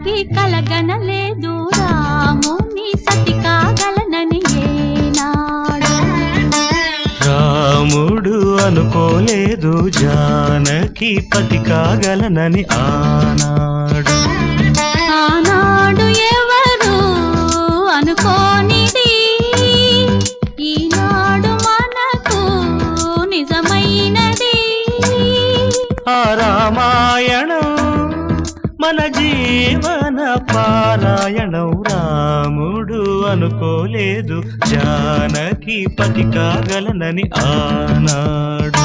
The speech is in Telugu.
జానకి కలగనలేదు రాముని సతి కాగలనని ఏనాడు. రాముడు అనుకోలేదు జానకి పతి కాగలనని ఆనాడు. ఆనాడు ఎవరు అనుకోనిది ఈనాడు మనకు నిజమైనది. ఆ రామాయణం మన జీవన పారాయణం. రాముడు అనుకోలేదు జానకి పతి కాగలనని ఆనాడు.